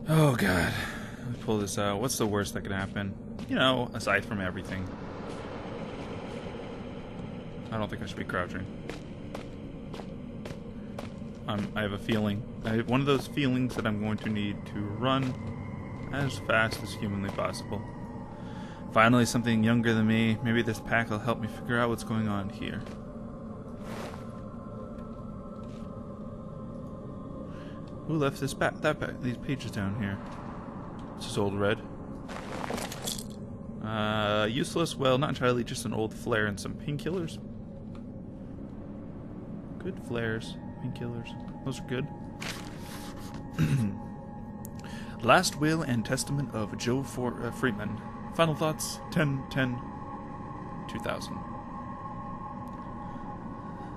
Oh god. Let me pull this out. What's the worst that could happen? You know, aside from everything. I don't think I should be crouching. I have a feeling. I have one of those feelings that I'm going to need to run as fast as humanly possible. Finally, something younger than me. Maybe this pack will help me figure out what's going on here. Who left this these pages down here? This is old red. Useless. Well, not entirely. Just an old flare and some painkillers. Good flares, painkillers. Those are good. Last will and testament of Joe Freeman. Final thoughts: 10/10/2000.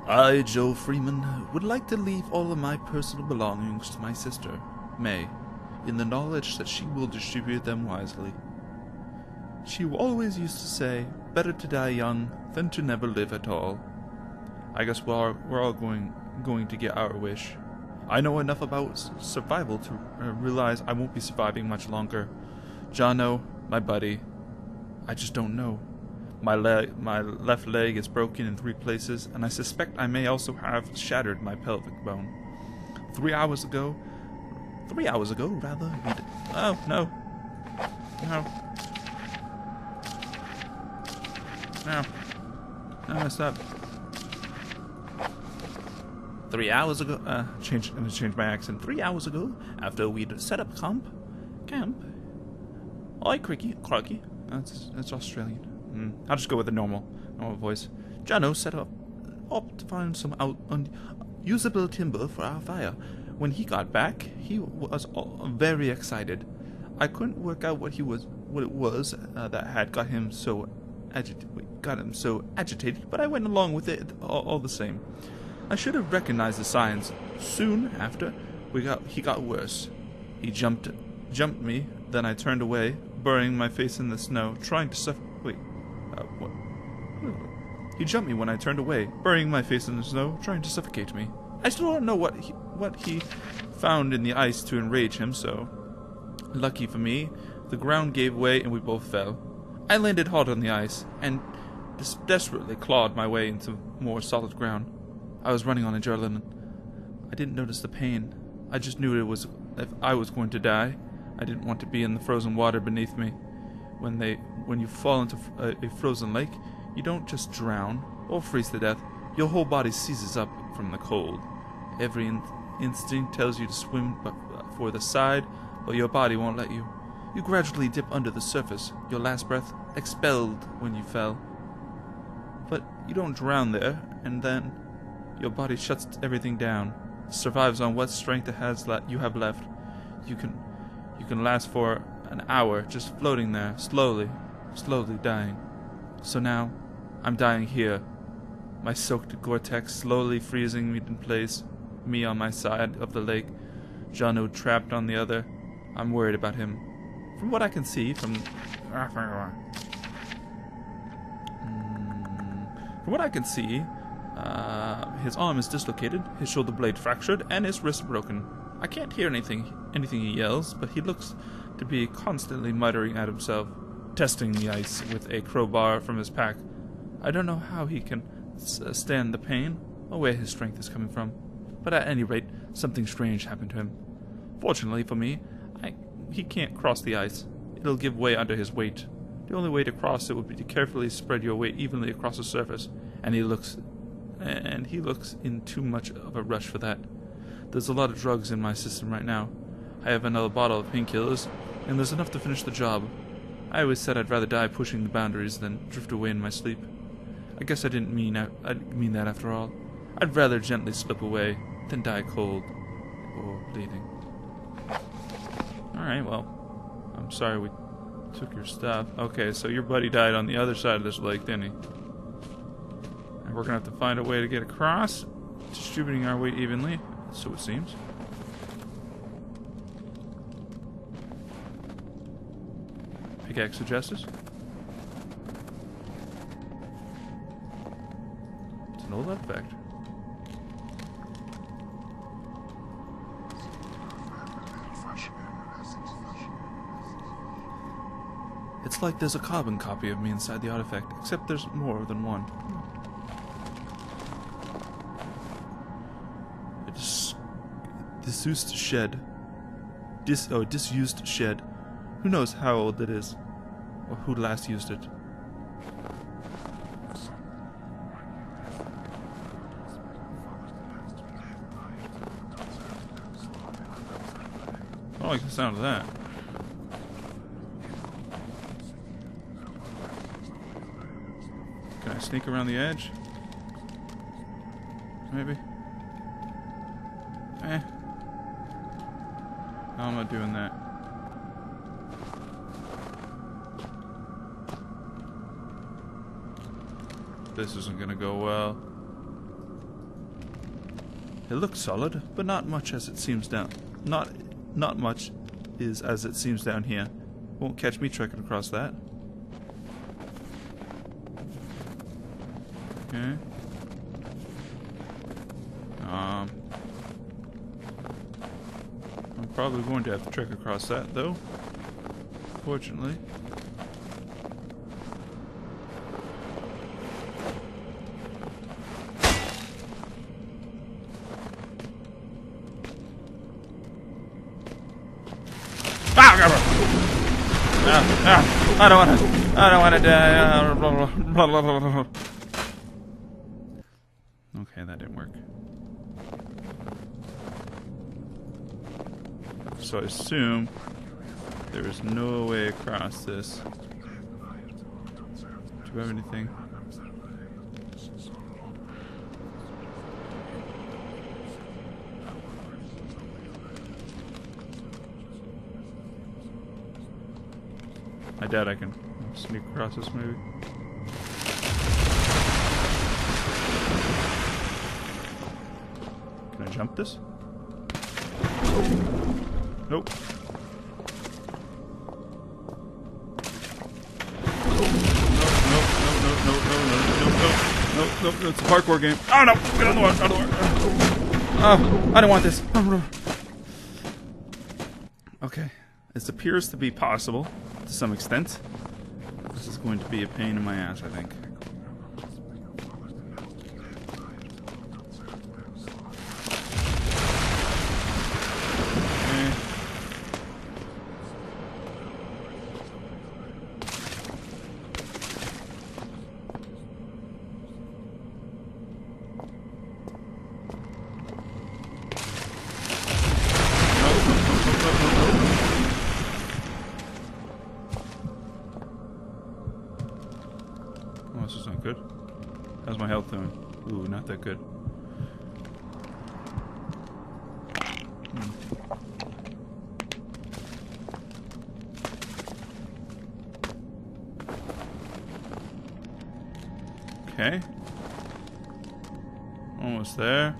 I, Joe Freeman, would like to leave all of my personal belongings to my sister, May, in the knowledge that she will distribute them wisely. She always used to say, better to die young than to never live at all. I guess we're all going to get our wish. I know enough about survival to realize I won't be surviving much longer. Jono, my buddy, I just don't know. My left leg is broken in 3 places, and I suspect I may also have shattered my pelvic bone. 3 hours ago, rather. Oh, no. No. No. No, stop. 3 hours ago, I'm gonna change my accent. 3 hours ago, after we'd set up camp. Oi, Crocky. That's Australian. I'll just go with the normal voice. Jono set up to find some usable timber for our fire. When he got back, he was very excited. I couldn't work out what it was that had got him so agitated, but I went along with it all the same. I should have recognized the signs. Soon after, he got worse. He jumped me, then I turned away, burying my face in the snow, trying to suffocate. What? He jumped me when I turned away, burying my face in the snow, trying to suffocate me. I still don't know what he found in the ice to enrage him, so... Lucky for me, the ground gave way and we both fell. I landed hard on the ice, and desperately clawed my way into more solid ground. I was running on adrenaline. I didn't notice the pain. I just knew if I was going to die, I didn't want to be in the frozen water beneath me. When you fall into a frozen lake, you don't just drown or freeze to death. Your whole body seizes up from the cold. Every instinct tells you to swim for the side, but your body won't let you. You gradually dip under the surface, your last breath expelled when you fell. But you don't drown there, and then your body shuts everything down, survives on what strength you have left. You can last for an hour just floating there, slowly dying. So now, I'm dying here. My soaked Gore-Tex slowly freezing me in place, me on my side of the lake, Jono trapped on the other. I'm worried about him. From what I can see, his arm is dislocated, his shoulder blade fractured, and his wrist broken. I can't hear anything he yells, but he looks to be constantly muttering at himself, testing the ice with a crowbar from his pack. I don't know how he can stand the pain, or where his strength is coming from, but at any rate, something strange happened to him. Fortunately for me, he can't cross the ice. It'll give way under his weight. The only way to cross it would be to carefully spread your weight evenly across the surface, and he looks in too much of a rush for that. There's a lot of drugs in my system right now. I have another bottle of painkillers, and there's enough to finish the job. I always said I'd rather die pushing the boundaries than drift away in my sleep. I guess I didn't mean that after all. I'd rather gently slip away than die cold or bleeding. Alright, well, I'm sorry we took your stuff. Okay, so your buddy died on the other side of this lake, didn't he? And we're gonna have to find a way to get across, distributing our weight evenly, so it seems. Pickaxe of Justice. It's an old artifact. It's like there's a carbon copy of me inside the artifact, except there's more than one. Disused shed. Disused shed. Who knows how old it is, or who last used it. I don't like the sound of that. Can I sneak around the edge? Maybe? No, I'm not doing that. This isn't gonna go well. It looks solid, but not much as it seems down. Not much is as it seems down here. Won't catch me trekking across that. Okay. I'm probably going to have to trek across that, though. Fortunately. I don't want to die. Okay, that didn't work. So I assume there is no way across this. Do you have anything? I doubt I can sneak across this, maybe. Can I jump this? Nope. Nope, it's a parkour game. Oh no! Get out of the water, out of the water. Oh, I don't want this. Okay. This appears to be possible, to some extent. This is going to be a pain in my ass, I think. This is not good. How's my health doing? Ooh, not that good. Okay. Almost there.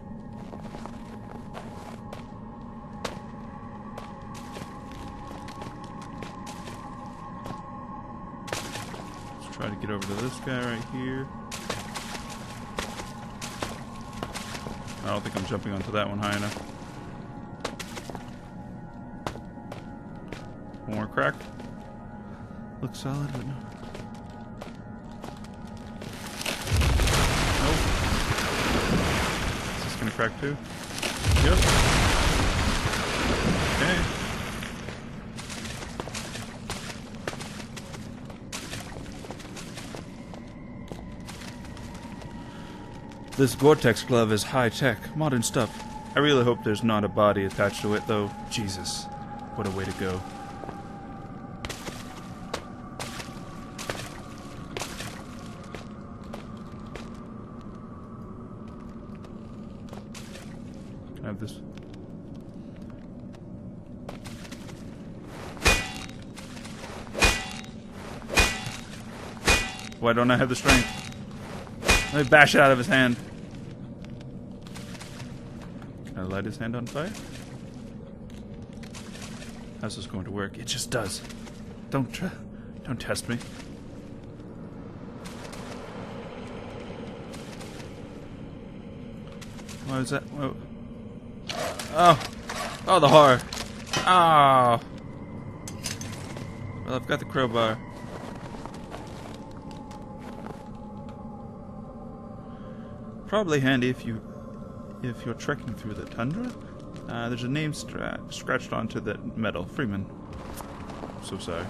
Try to get over to this guy right here. I don't think I'm jumping onto that one high enough. One more crack. Looks solid, but no. Nope. Is this gonna crack too? Yep. Okay. This Vortex glove is high-tech, modern stuff. I really hope there's not a body attached to it, though. Jesus, what a way to go. Can I have this? Why don't I have the strength? Let me bash it out of his hand. Can I light his hand on fire? How's this going to work? It just does. Don't test me. What is that? Whoa. Oh, the horror. Oh. Well, I've got the crowbar. probably handy if you're trekking through the tundra. There's a name scratched onto the metal. Freeman. So sorry.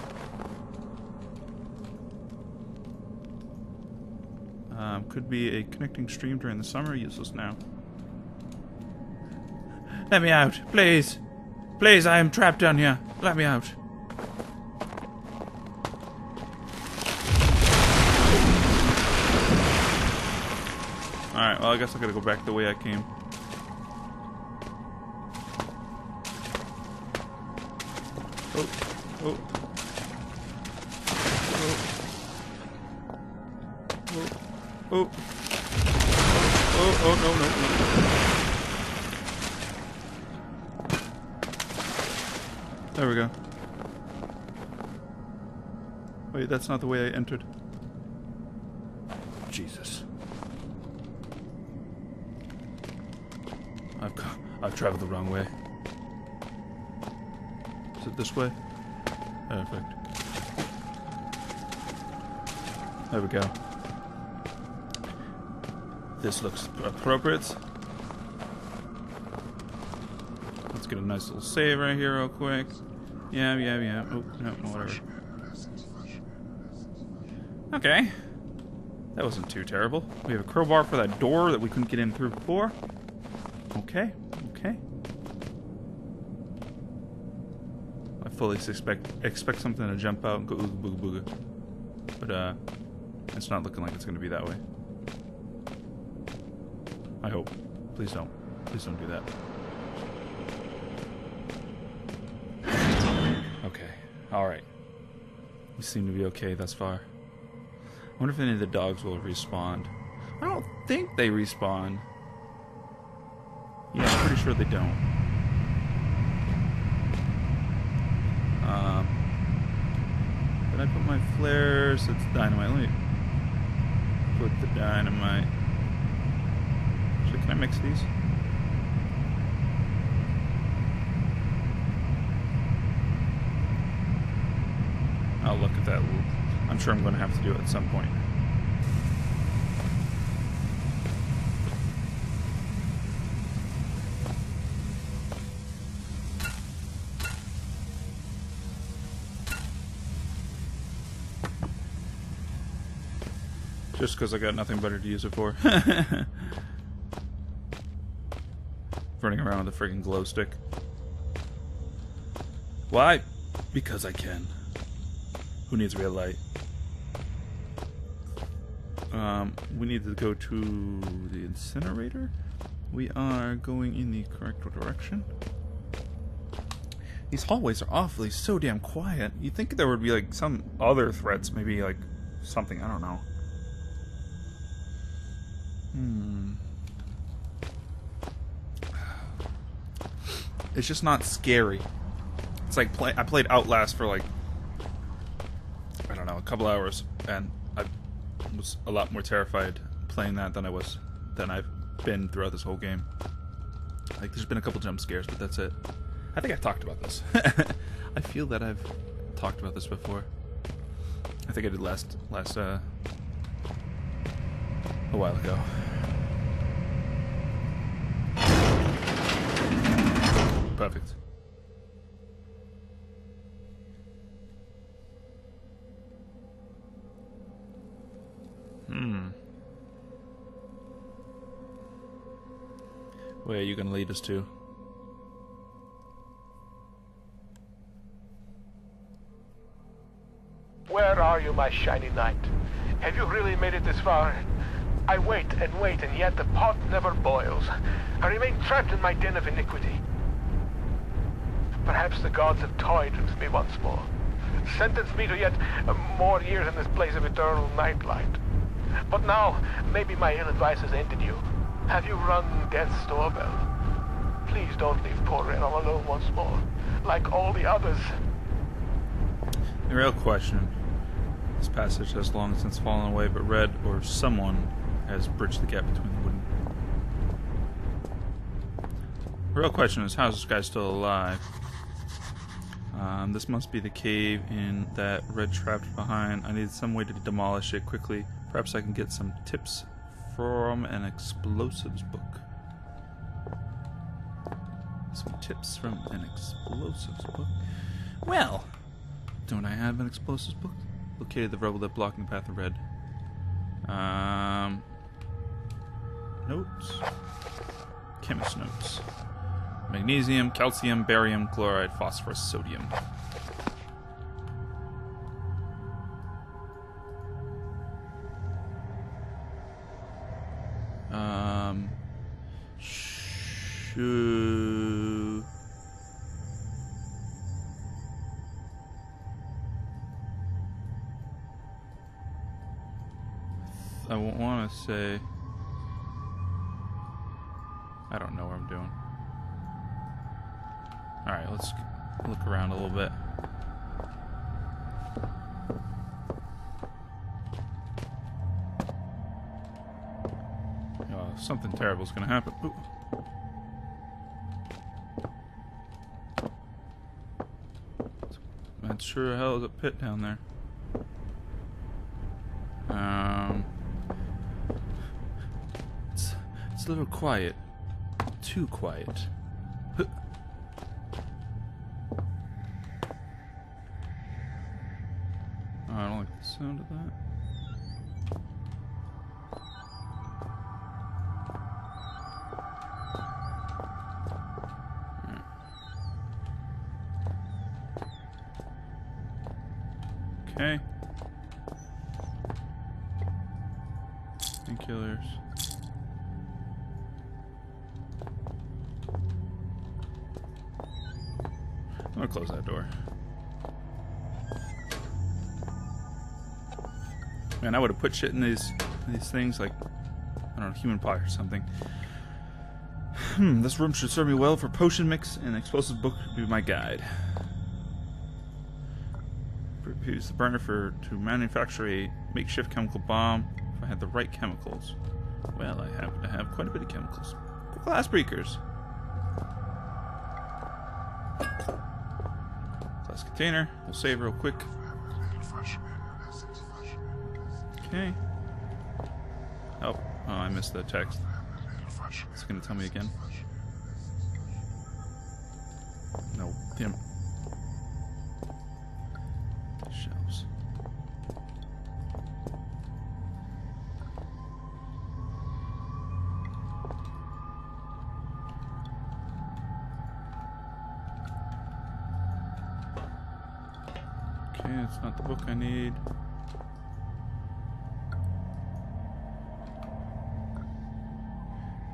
Could be a connecting stream during the summer. Useless now. Let me out, please. Please, I am trapped down here. Let me out. Alright, well, I guess I gotta go back the way I came. Oh, oh. Oh. Oh, no. There we go. Wait, that's not the way I entered. Jesus. I've traveled the wrong way. Is it this way? Perfect. There we go. This looks appropriate. Let's get a nice little save right here real quick. Yeah. Oh, no, whatever. Okay. That wasn't too terrible. We have a crowbar for that door that we couldn't get in through before. Okay. I fully expect something to jump out and go ooga booga booga. But, it's not looking like it's gonna be that way. I hope. Please don't. Please don't do that. Okay. Alright. We seem to be okay thus far. I wonder if any of the dogs will respawn. I don't think they respawn. Yeah, I'm pretty sure they don't. Did I put my flares? It's dynamite. Let me put the dynamite. Actually, can I mix these? I'll look at that. I'm sure I'm going to have to do it at some point. Just because I got nothing better to use it for. Running around with a freaking glow stick. Why? Because I can. Who needs real light? We need to go to the incinerator. We are going in the correct direction. These hallways are awfully so damn quiet. You'd think there would be like some other threats, maybe like something, I don't know. It's just not scary. It's like I played Outlast for like, I don't know, a couple hours, and I was a lot more terrified playing that than I've been throughout this whole game. Like, there's been a couple jump scares, but that's it. I think I've talked about this. I feel that I've talked about this before. I think I did last a while ago. Perfect. Where are you going to lead us to? Where are you, my shiny knight? Have you really made it this far? I wait, and yet the pot never boils. I remain trapped in my den of iniquity. Perhaps the gods have toyed with me once more. Sentenced me to yet more years in this place of eternal nightlight. But now, maybe my ill advice has ended you. Have you rung death's doorbell? Please don't leave poor Red all alone once more, like all the others. The real question. This passage has long since fallen away, but Red or someone has bridged the gap between the wooden. The real question is, how is this guy still alive? This must be the cave in that Red trapped behind. I need some way to demolish it quickly. Perhaps I can get some tips from an explosives book. Some tips from an explosives book. Well, don't I have an explosives book? Located the rubble that blocking the path of red. Notes. Chemist notes. Magnesium, calcium, barium, chloride, phosphorus, sodium. I want to say... I don't know what I'm doing. Alright, let's look around a little bit. Something terrible is going to happen. Ooh. That sure as hell is a pit down there. It's a little quiet. Too quiet. Oh, I don't like the sound of that. Okay. Painkillers. I'm gonna close that door. Man, I would have put shit in these things like, I don't know, human pie or something. This room should serve me well for potion mix, and explosive book would be my guide. Use the burner to manufacture a makeshift chemical bomb if I had the right chemicals. Well, I happen to have quite a bit of chemicals. Glass breakers. Glass container. We'll save real quick. Okay. Oh, I missed the text. It's gonna tell me again. No, damn it. Shelves. Okay, that's not the book I need.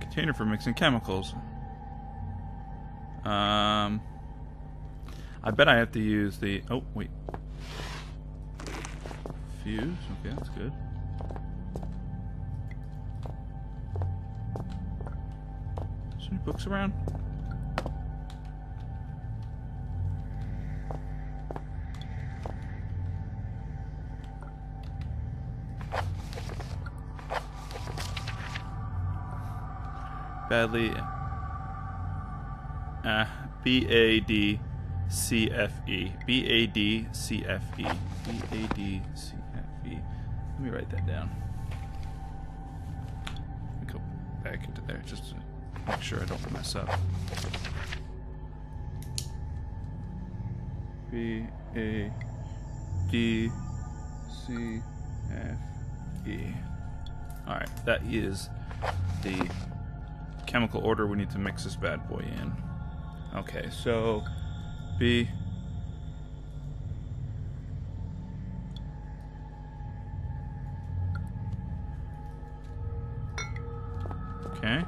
Container for mixing chemicals. I bet I have to use the... Oh, wait. Fuse. Okay, that's good. Is there any books around? Badly. B-A-D-C-F-E. B-A-D-C-F-E. B-A-D-C-F-E. Let me write that down. Let me go back into there just to make sure I don't mess up. B-A-D-C-F-E. Alright, that is the chemical order we need to mix this bad boy in. Okay, so B. Okay.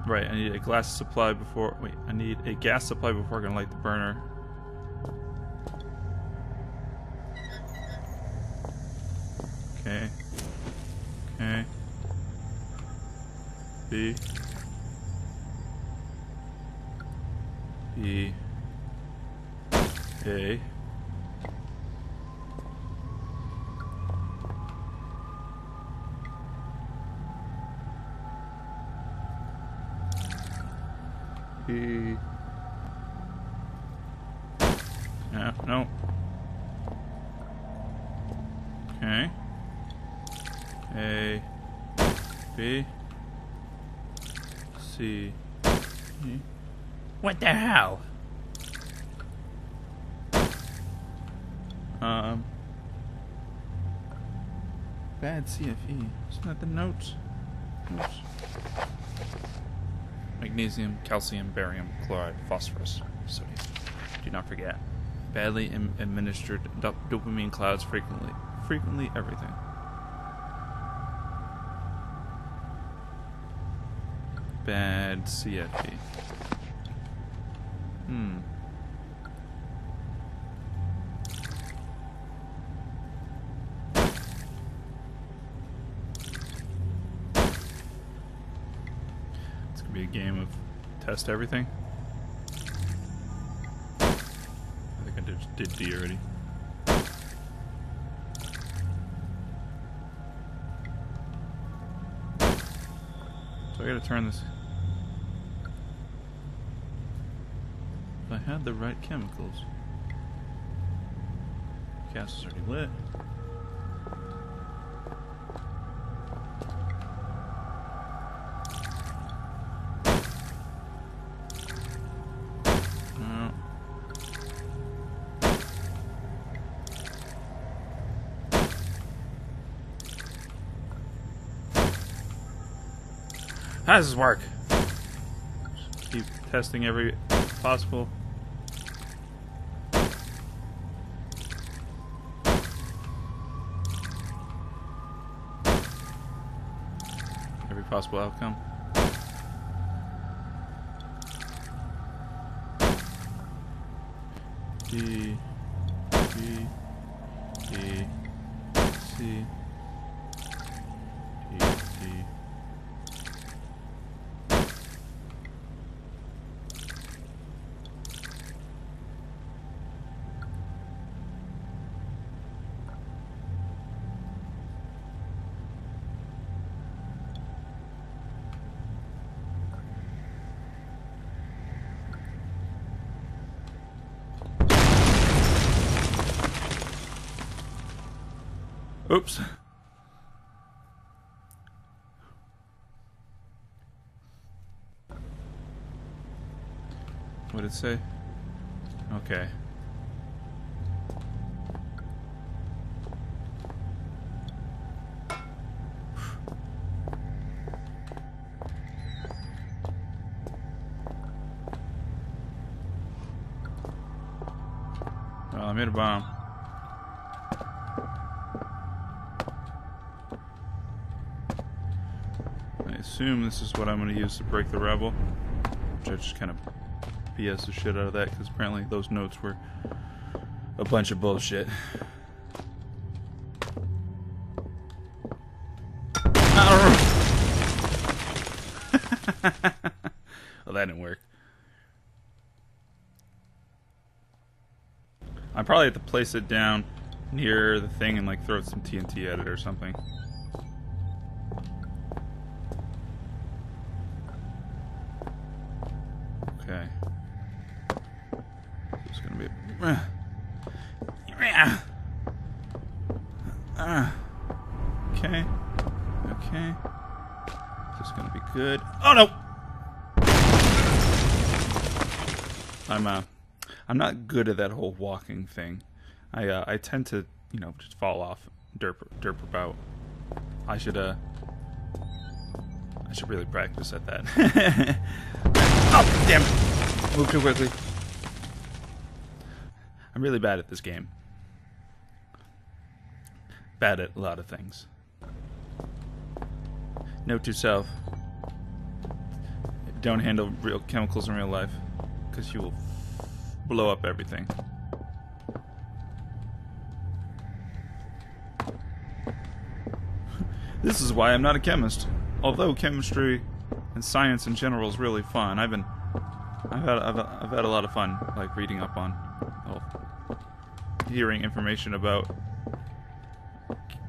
Right, I need a glass supply before. Wait, I need a gas supply before I can light the burner. Okay. Okay. B. B. A. B. No. Okay. A, B, C, E. What the hell? Bad CFE. Isn't that the notes? Oops. Magnesium, calcium, barium, chloride, phosphorus, sodium. Do not forget. Badly administered dopamine clouds frequently everything. Bad CFE. It's gonna be a game of test everything. I think I did D already. So I gotta turn this. If I had the right chemicals. Gas is already lit. How does this work? Just keep testing every possible. Every possible outcome. D, B, E, C, D, D. Oops. What did it say? Okay. Well, I made a bomb. I assume this is what I'm going to use to break the rebel, which I just kind of BS the shit out of that because apparently those notes were a bunch of bullshit. Well, that didn't work. I probably have to place it down near the thing and like throw some TNT at it or something. Okay. It's gonna be okay. Okay. This is gonna be good. Oh no! I'm not good at that whole walking thing. I tend to, you know, just fall off, derp about. I should really practice at that. Oh, damn it! Move too quickly. I'm really bad at this game. Bad at a lot of things. Note to self: don't handle real chemicals in real life, because you will blow up everything. This is why I'm not a chemist. Although chemistry and science in general is really fun. I've had a lot of fun, like reading up on, hearing information about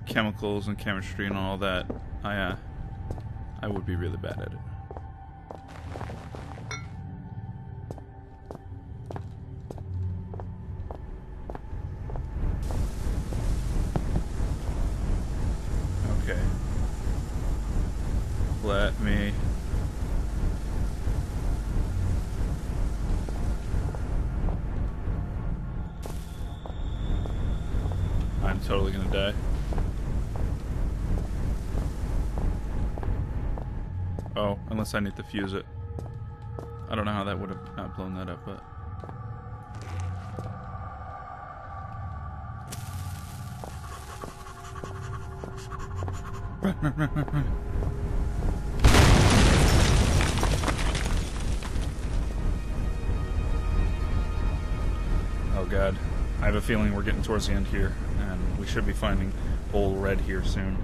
chemicals and chemistry and all that. I would be really bad at it. Let me. I'm totally gonna die. Oh, unless I need to fuse it. I don't know how that would have not blown that up, but... Run, run, run, run, run. Oh god. I have a feeling we're getting towards the end here, and we should be finding Old Red here soon.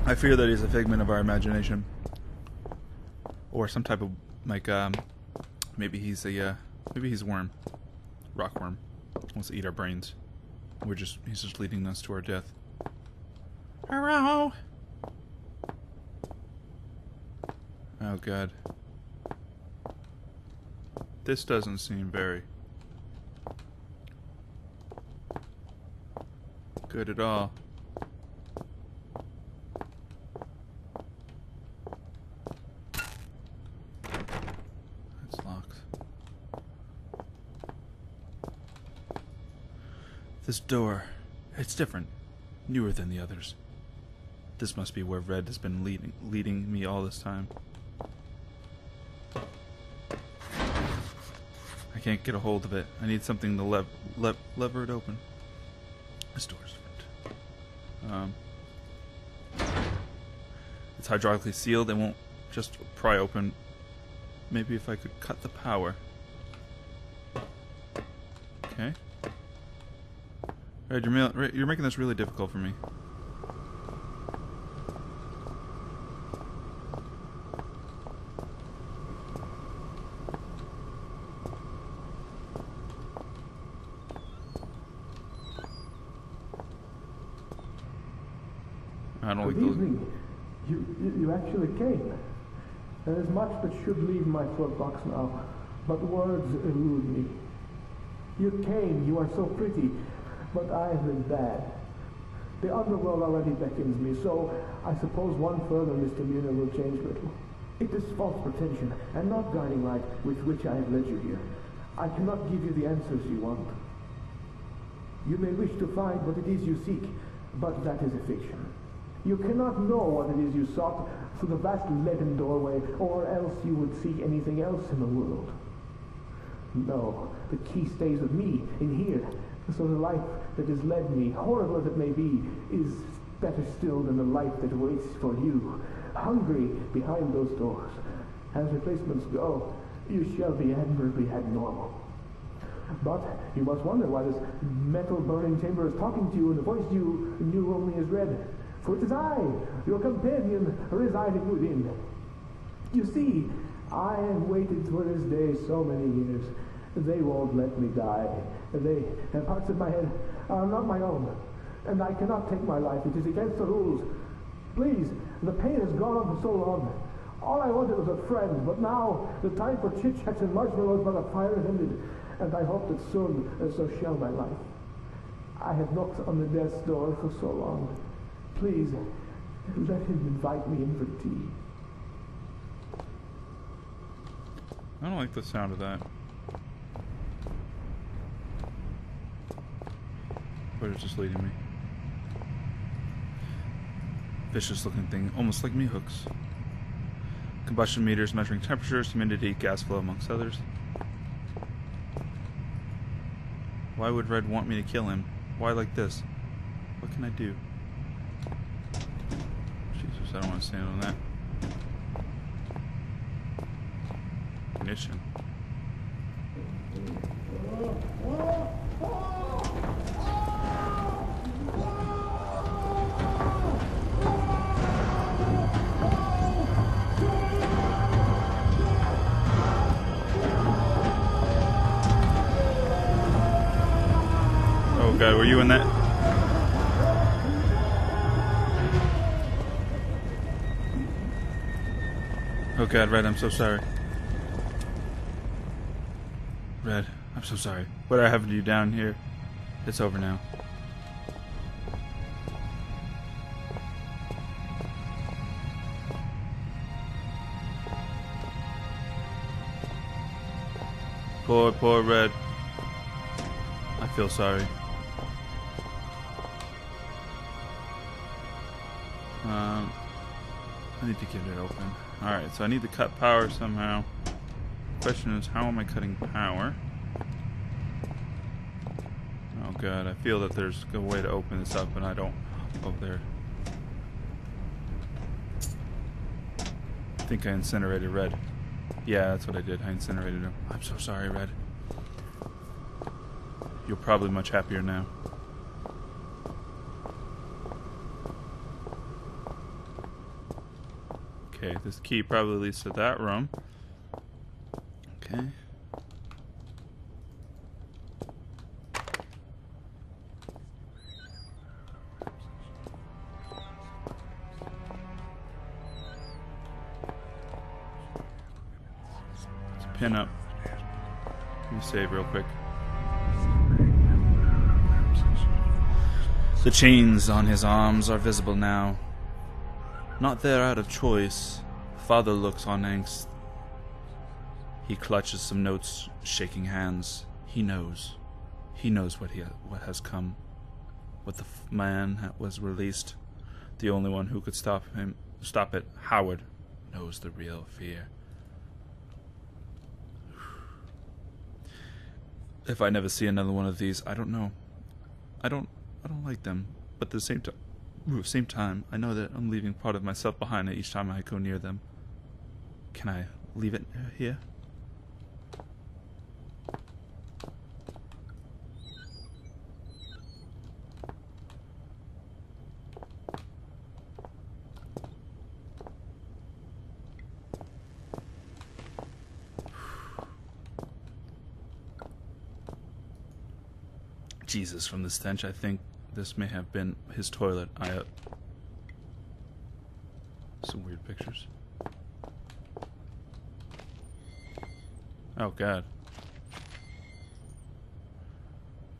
I fear that he's a figment of our imagination. Or some type of, like, maybe he's a worm. Rockworm. Wants to eat our brains. He's just leading us to our death. Hello! Oh god. This doesn't seem very good at all. It's locked. This door, it's different, newer than the others. This must be where Red has been leading me all this time. I can't get a hold of it. I need something to lever it open. This door's different. It's hydraulically sealed. It won't just pry open. Maybe if I could cut the power. Okay. Red, you're making this really difficult for me. I don't like those. Good evening. You actually came. There is much that should leave my throat box now, but words elude me. You came, you are so pretty, but I have been bad. The underworld already beckons me, so I suppose one further misdemeanor will change little. It is false pretension, and not guiding light with which I have led you here. I cannot give you the answers you want. You may wish to find what it is you seek, but that is a fiction. You cannot know what it is you sought through the vast leaden doorway, or else you would seek anything else in the world. No, the key stays with me, in here, so the life that has led me, horrible as it may be, is better still than the life that waits for you, hungry behind those doors. As replacements go, you shall be admirably abnormal. But you must wonder why this metal burning chamber is talking to you in a voice you knew only as Red. For it is I, your companion, residing within. You see, I have waited for this day so many years. They won't let me die. They and parts of my head are not my own, and I cannot take my life. It is against the rules. Please, the pain has gone on for so long. All I wanted was a friend, but now the time for chit-chats and marshmallows by the fire has ended, and I hope that soon so shall my life. I have knocked on the death's door for so long. Please, let him invite me in for tea. I don't like the sound of that. Where is this leading me? Vicious looking thing, almost like me hooks. Combustion meters measuring temperatures, humidity, gas flow, amongst others. Why would Red want me to kill him? Why like this? What can I do? Jesus, I don't want to stand on that. Ignition. Oh god, were you in that? Oh god, Red, I'm so sorry. Red, I'm so sorry. What I have to do down here? It's over now. Poor Red. I feel sorry. I need to get it open. Alright, so I need to cut power somehow. Question is, how am I cutting power? Oh god, I feel that there's a way to open this up and I don't. Oh, there. I think I incinerated Red. Yeah, that's what I did. I incinerated him. I'm so sorry, Red. You're probably much happier now. Okay, this key probably leads to that room. Okay. Let's pin up. Let me save real quick. The chains on his arms are visible now. Not there out of choice. Father looks on angst. He clutches some notes, shaking hands. He knows. He knows what has come. What the man was released. The only one who could stop it, Howard, knows the real fear. If I never see another one of these, I don't know. I don't like them, but at the same time, I know that I'm leaving part of myself behind each time I go near them. Can I leave it here? Jesus, from the stench, I think this may have been his toilet. Some weird pictures. Oh god.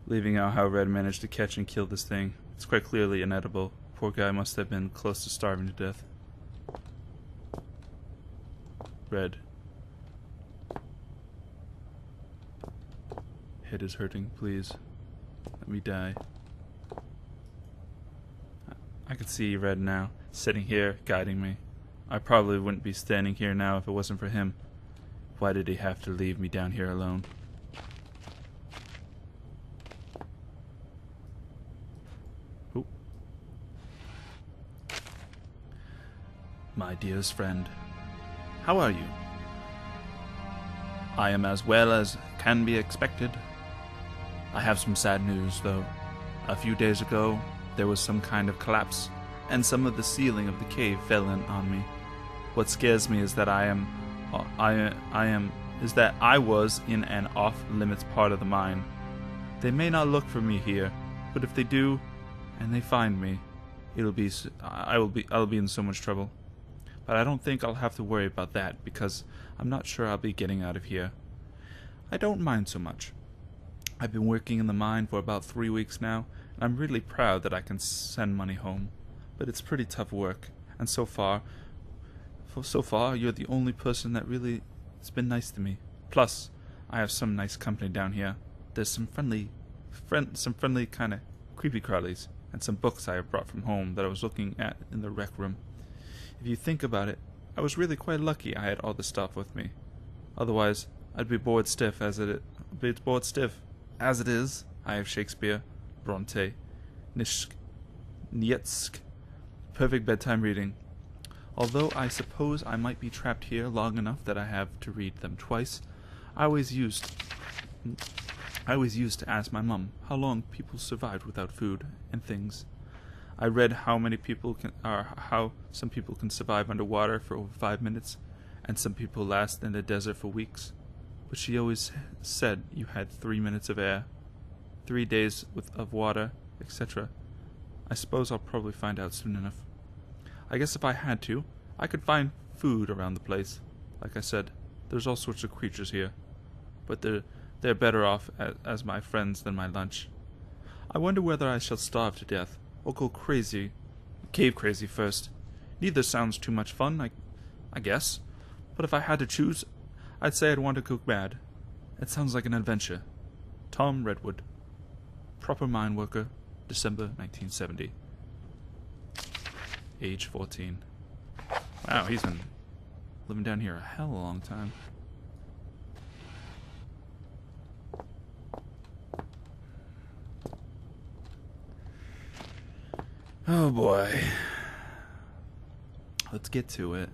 Leaving out how Red managed to catch and kill this thing. It's quite clearly inedible. Poor guy must have been close to starving to death. Red. Head is hurting, please. Let me die. I can see Red now, sitting here, guiding me. I probably wouldn't be standing here now if it wasn't for him. Why did he have to leave me down here alone? Ooh. My dearest friend, how are you? I am as well as can be expected. I have some sad news, though. A few days ago, there was some kind of collapse, and some of the ceiling of the cave fell in on me. What scares me is that I was in an off-limits part of the mine. They may not look for me here, but if they do, and they find me, I'll be in so much trouble. But I don't think I'll have to worry about that, because I'm not sure I'll be getting out of here. I don't mind so much. I've been working in the mine for about 3 weeks now, and I'm really proud that I can send money home. But it's pretty tough work, and so far, you're the only person that really has been nice to me. Plus, I have some nice company down here. There's some friendly kind of creepy crawlies, and some books I have brought from home that I was looking at in the rec room. If you think about it, I was really quite lucky I had all this stuff with me. Otherwise, I'd be bored stiff as it is. I have Shakespeare, Bronte, Nietzsche, perfect bedtime reading. Although I suppose I might be trapped here long enough that I have to read them twice, I always used to ask my mum how long people survived without food and things. I read how some people can survive underwater for over 5 minutes, and some people last in the desert for weeks. But she always said you had 3 minutes of air, 3 days of water, etc. I suppose I'll probably find out soon enough. I guess if I had to, I could find food around the place. Like I said, there's all sorts of creatures here, but they're better off as my friends than my lunch. I wonder whether I shall starve to death, or go cave crazy first. Neither sounds too much fun, I guess, but if I had to choose, I'd say I'd want to go bad. It sounds like an adventure. Tom Redwood. Proper mine worker, December 1970. Age 14. Wow, he's been living down here a hell of a long time. Oh boy. Let's get to it.